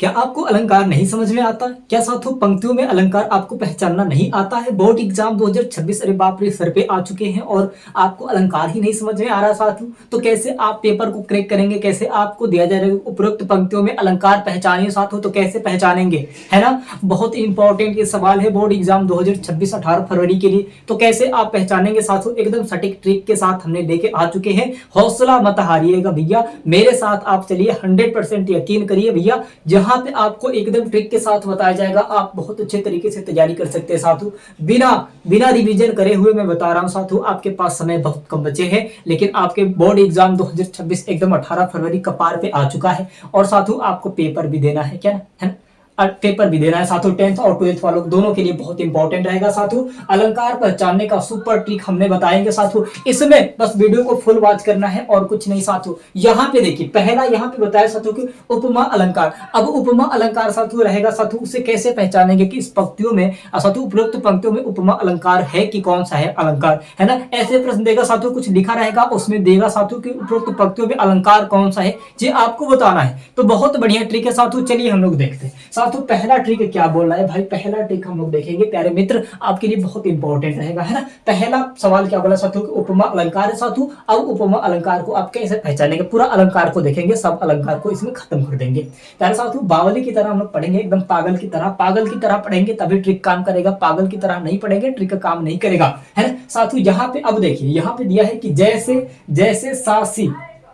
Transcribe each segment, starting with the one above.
क्या आपको अलंकार नहीं समझ में आता? क्या साथियों पंक्तियों में अलंकार आपको पहचानना नहीं आता है? बोर्ड एग्जाम 2026 अरे बाप रे सर पे आ चुके हैं और आपको अलंकार ही नहीं समझ में आ रहा साथियों, तो कैसे आप पेपर को क्रैक करेंगे? कैसे आपको दिया जाएगा उपरोक्त पंक्तियों में अलंकार पहचानिए साथियों, तो कैसे पहचानेंगे, है ना? बहुत इंपॉर्टेंट ये सवाल है बोर्ड एग्जाम 2026 18 फरवरी के लिए। तो कैसे आप पहचानेंगे साथियों? एकदम सटीक ट्रिक के साथ हमने लेके आ चुके हैं। हौसला मत हारिएगा भैया, मेरे साथ आप चलिए, 100% यकीन करिए भैया, जहां पे आपको एकदम ट्रिक के साथ बताया जाएगा, आप बहुत अच्छे तरीके से तैयारी कर सकते हैं साथियों। बिना बिना रिवीजन करे हुए मैं बता रहा हूं साथियों, आपके पास समय बहुत कम बचे हैं, लेकिन आपके बोर्ड एग्जाम 2026 एकदम 18 फरवरी कपार पे आ चुका है। और साथियों आपको पेपर भी देना है, क्या है ना? पेपर भी देना है साथियों, 10th और 12th वालों दोनों के लिए बहुत इंपॉर्टेंट रहेगा साथियों। अलंकार पहचानने का सुपर ट्रिक हमने बताएंगे साथियों, इसमें बस वीडियो को फुल वॉच करना है और कुछ नहीं साथियों। यहाँ पे देखिए, पहला यहाँ पे बताया साथियों कि उपमा अलंकार। अब उपमा अलंकार साथियों रहेगा साथियों, उसे कैसे पहचानेंगे कि इस पंक्तियों में साथियों, उपरोक्त पंक्तियों में उपमा अलंकार है कि कौन सा है अलंकार, है ना? ऐसे प्रश्न देगा साथियों, कुछ लिखा रहेगा उसमें देगा साथियों कि उपरोक्त पंक्तियों में अलंकार कौन सा है, ये आपको बताना है। तो बहुत बढ़िया ट्रिक है साथियों, चलिए हम लोग देखते हैं साथियों पहला ट्रिक क्या बोल रहा है भाई। पहला ट्रिक हम लोग देखेंगे प्यारे मित्र, आपके लिए बहुत इंपॉर्टेंट रहेगा, है ना? पहला सवाल क्या बोला साथियों कि उपमा अलंकार है साथियों। अब उपमा अलंकार को आप कैसे पहचानेंगे? पूरा अलंकार को देखेंगे, सब अलंकार को इसमें खत्म कर देंगे प्यारे साथियों। बावली की तरह हम लोग पढ़ेंगे, एकदम पागल की तरह, पागल की तरह पढ़ेंगे तभी ट्रिक काम करेगा, पागल की तरह नहीं पढ़ेंगे ट्रिक काम नहीं करेगा, है ना साथियों? यहाँ पे अब देखिए, यहाँ पे दिया है कि जैसे जैसे सासी,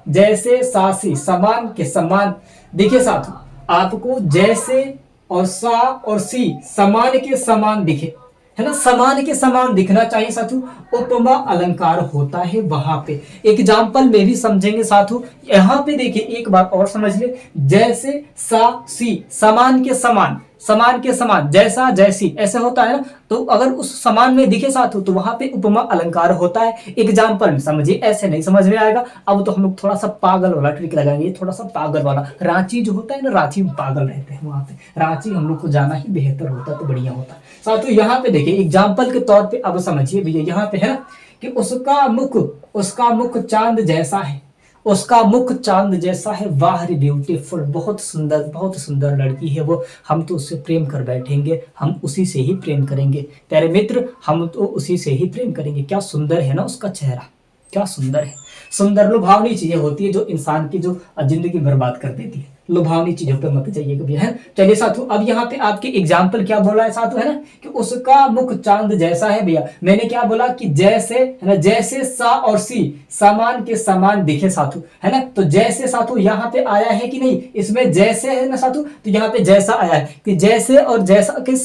जैसे सासी समान के समान। देखिए साथियों, आपको जैसे और सा और सी समान के समान दिखे, है ना? समान के समान दिखना चाहिए साथियों, उपमा अलंकार होता है वहां पे। एग्जाम्पल में भी समझेंगे साथियों। यहां पे देखिए एक बार और समझ ले, जैसे सा सी समान के समान, समान के समान, जैसा जैसी ऐसे होता है ना, तो अगर उस समान में दिखे साथियों तो वहां पे उपमा अलंकार होता है। एग्जाम्पल में समझिए, ऐसे नहीं समझ में आएगा। अब तो हम लोग थोड़ा सा पागल वाला ट्रिक लगाएंगे, थोड़ा सा पागल वाला। रांची जो होता है ना, रांची में पागल रहते हैं वहां पे, रांची हम लोग को जाना ही बेहतर होता तो बढ़िया होता साथियों। यहाँ पे देखिए एग्जाम्पल के तौर पे अब समझिए भैया, यहाँ पे है ना कि उसका मुख चांद जैसा है, उसका मुख चांद जैसा है, वाह रे ब्यूटीफुल, बहुत सुंदर लड़की है वो, हम तो उससे प्रेम कर बैठेंगे, हम उसी से ही प्रेम करेंगे प्यारे मित्र, हम तो उसी से ही प्रेम करेंगे। क्या सुंदर है ना उसका चेहरा, क्या सुंदर है। सुंदर लुभावनी चीजें होती है जो इंसान की जो जिंदगी बर्बाद कर देती है, लुभावनी चीजों पे मत जाइए कभी, है। चलिए साथियों, अब यहाँ पे आपके एग्जाम्पल क्या बोला है साथियों, है ना कि उसका मुख चांद जैसा है। भैया मैंने क्या बोला कि जैसे, है ना, जैसे सा और सी समान के समान दिखे साथियों, है ना? तो जैसे साथियों यहाँ पे आया है कि नहीं, इसमें जैसे है ना साथियों, तो यहाँ पे जैसा आया है कि जैसे और जैसा के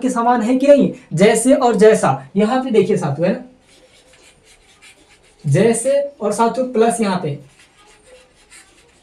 समान है कि नहीं, जैसे और जैसा। यहाँ पे देखिए साथियों, है ना, जैसे और साथियों प्लस यहाँ पे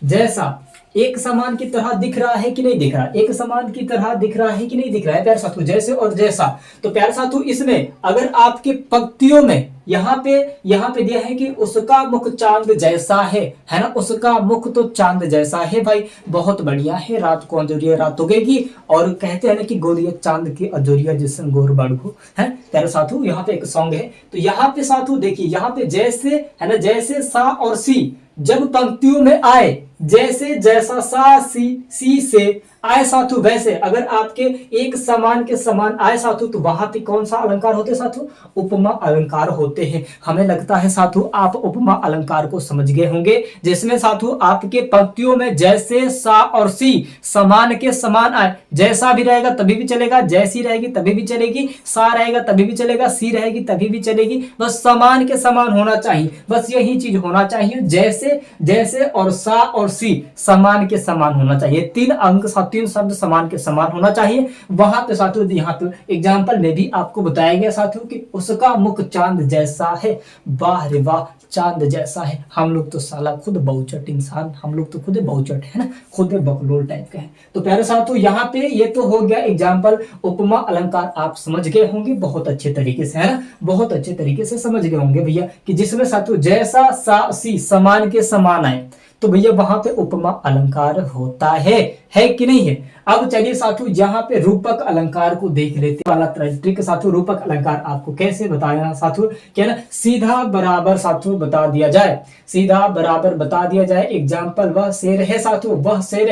जैसा, एक समान की तरह दिख रहा है कि नहीं दिख रहा, एक समान की तरह दिख रहा है कि नहीं दिख रहा है प्यारे साथियों, जैसे और जैसा। तो प्यारे साथियों इसमें अगर आपके पंक्तियों में यहाँ पे दिया है कि उसका मुख चांद जैसा है ना? उसका मुख तो चांद जैसा है भाई, बहुत बढ़िया है। रात को अंजोरिया रात उगेगी, और कहते हैं ना कि गोरिया चांद की अजोरिया जिसम गोर बाड़ू है प्यारे साथियों, यहाँ पे एक सॉन्ग है। तो यहाँ पे साथियों देखिए, यहाँ पे जैसे, है ना, जैसे सा और सी जब पंक्तियों में आए, जैसे जैसा सा सी से आए साथियों, वैसे अगर आपके एक समान के समान आए साथियों, तो वहां पे कौन सा अलंकार होते साथियों? उपमा अलंकार होते हैं। हमें लगता है साथियों आप उपमा अलंकार को समझ गए होंगे, जिसमें साथियों आपके पंक्तियों में जैसे सा और सी समान के समान आए, जैसा भी रहेगा तभी भी चलेगा, जैसी रहेगी तभी भी चलेगी, सा रहेगा तभी भी चलेगा, सी रहेगी तभी भी चलेगी, बस समान के समान होना चाहिए, बस यही चीज होना चाहिए, जैसे जैसे और सा और सी समान के समान होना चाहिए। 3 अंक, 3 शब्द समान के समान होना चाहिए। वहां पे साथियों यहाँ पे एग्जाम्पल में भी आपको बताया गया साथियों कि उसका मुख चांद जैसा है, वाह रे वाह, चांद जैसा है। हम लोग तो साला खुद बहुचट इंसान, हम लोग तो खुद बहुचट है ना, खुद बकलोल टाइप का है। तो प्यारे साथियों यहाँ पे ये तो हो गया एग्जाम्पल, उपमा अलंकार आप समझ गए होंगे बहुत अच्छे तरीके से, है ना, बहुत अच्छे तरीके से समझ गए होंगे भैया, कि जिसमें साथियों जैसा सा सी समान के समान आए, तो भैया वहां पे उपमा अलंकार होता है कि नहीं है। अब चलिए साथियों यहाँ पे रूपक अलंकार को देख लेते वाला ट्रिक साथियों। रूपक अलंकार आपको कैसे बताया साथियों, क्या ना, सीधा बराबर साथियों बता दिया जाए, सीधा बराबर बता दिया जाए। एग्जाम्पल वह शेर है साथियों, वह शेर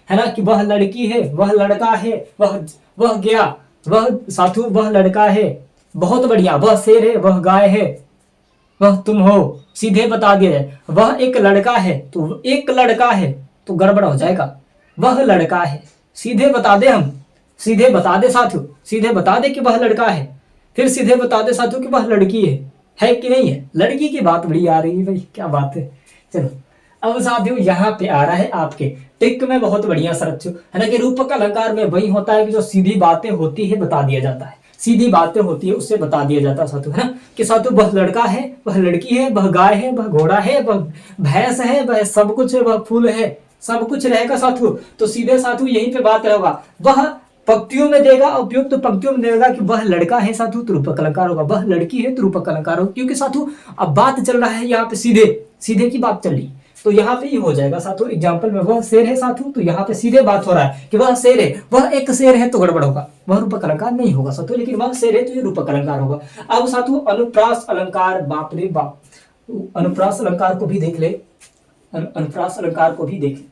है ना, कि वह लड़की है, वह लड़का है, वह गया, वह साथू वह लड़का है, बहुत बढ़िया, वह शेर है, वह गाय है, वह तुम हो, सीधे बता दिया जाए। वह एक लड़का है, तो एक लड़का है तो गड़बड़ हो जाएगा, वह लड़का है, सीधे बता दे, हम सीधे बता दे साथियों, सीधे बता दे कि वह लड़का है, फिर सीधे बता दे साथियों कि वह लड़की है कि नहीं है। लड़की की बात बड़ी आ रही है भाई, क्या बात है। चलो अब साथियों यहाँ पे आ रहा है आपके ट्रिक में बहुत बढ़िया सरक्षु, है ना, कि रूपक अलंकार में वही होता है कि जो सीधी बातें होती है बता दिया जाता है, सीधी बातें होती है उससे बता दिया जाता है साथियों, है ना, कि साथियों वह लड़का है, वह लड़की है, वह गाय है, वह घोड़ा है, वह भैंस है, वह सब कुछ है, वह फूल है, सब कुछ रहेगा साथियों। तो सीधे साथियों यहीं पे बात रहेगा, वह पंक्तियों में देगा, उपयुक्त तो पंक्तियों में देगा कि वह लड़का है साथियों तो रूपक अलंकार होगा, वह लड़की है तो रूपक अलंकार होगा, क्योंकि साथियों अब बात चल रहा है यहाँ पे सीधे सीधे की बात चल रही, तो यहाँ पे ही हो जाएगा साथियों। एग्जाम्पल में वह शेर है साथियों, तो यहाँ पे सीधे बात हो रहा है कि वह शेर है, वह एक शेर है तो गड़बड़ होगा, वह रूपक अलंकार नहीं होगा साथियों, लेकिन वह शेर है तो ये रूपक अलंकार होगा। अब साथियों अनुप्रास अलंकार, बाप रे बाप, अनुप्रास अलंकार को भी देख ले, अनुप्रास अलंकार को भी देख,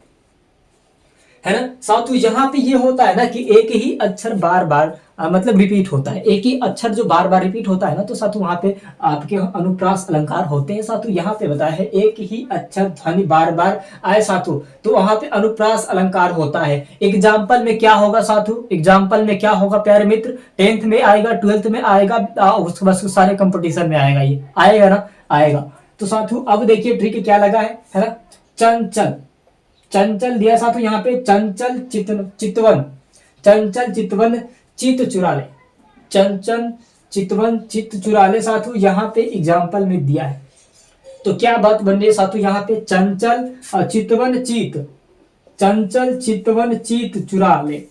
है ना साथियों। यहाँ पे ये होता है ना कि एक ही अक्षर बार बार मतलब रिपीट होता है, एक ही अक्षर जो बार बार रिपीट होता है ना, तो साथियों वहां पे आपके अनुप्रास अलंकार होते हैं साथियों। यहाँ पे बताया है एक ही अक्षर ध्वनि बार बार आए साथियों, तो वहां पे अनुप्रास अलंकार होता है। एग्जाम्पल में क्या होगा साथियों, एग्जाम्पल में क्या होगा प्यारे मित्र, 10th में आएगा, 12th में आएगा, उसके बाद सारे कंपटीशन में आएगा, ये आएगा ना, आएगा। तो साथियों अब देखिए ट्रिक क्या लगा है ना, चंचल, चंचल दिया साथियों यहाँ पे, चंचल चितवन, चंचल चितवन चित चुरा ले, चंचल चितवन चित चुरा ले साथियों, यहाँ पे एग्जाम्पल में दिया है। तो क्या बात बन रही है साथियों, यहाँ पे चंचल चितवन चीत, चंचल चितवन चीत चुरा ले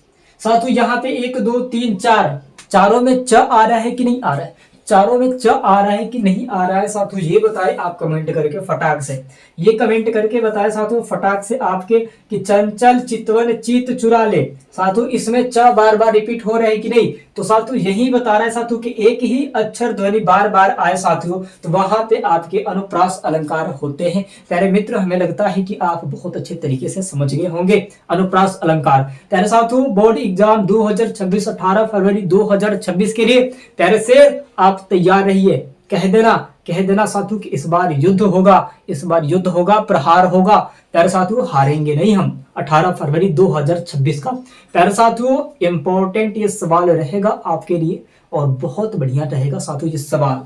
साथियों। यहाँ पे 1 2 3 4, चारों में च आ रहा है कि नहीं आ रहा है, चारों में च आ रहा है कि नहीं आ रहा है साथियों, ये बताए आप कमेंट करके फटाक से, ये कमेंट करके बताए साथियों फटाक से आपके कि चंचल चितवन चित चुरा ले साथियों, इसमें च बार बार रिपीट हो रहा है कि नहीं। तो साथियों यही बता रहा है साथियों कि एक ही अक्षर ध्वनि बार बार आए साथियों, तो वहां पे आपके अनुप्रास अलंकार होते हैं। प्यारे मित्र हमें लगता है कि आप बहुत अच्छे तरीके से समझ गए होंगे अनुप्रास अलंकार। प्यारे साथियों बोर्ड एग्जाम 2026 18 फरवरी 2026 के लिए प्यारे से आप तैयार रहिए, कह देना साथियों कि इस बार युद्ध होगा, इस बार युद्ध होगा, प्रहार होगा। प्यारे साथियों हारेंगे नहीं हम 18 फरवरी 2026 का। प्यारे साथियों इंपॉर्टेंट ये सवाल रहेगा आपके लिए और बहुत बढ़िया रहेगा साथियों ये सवाल।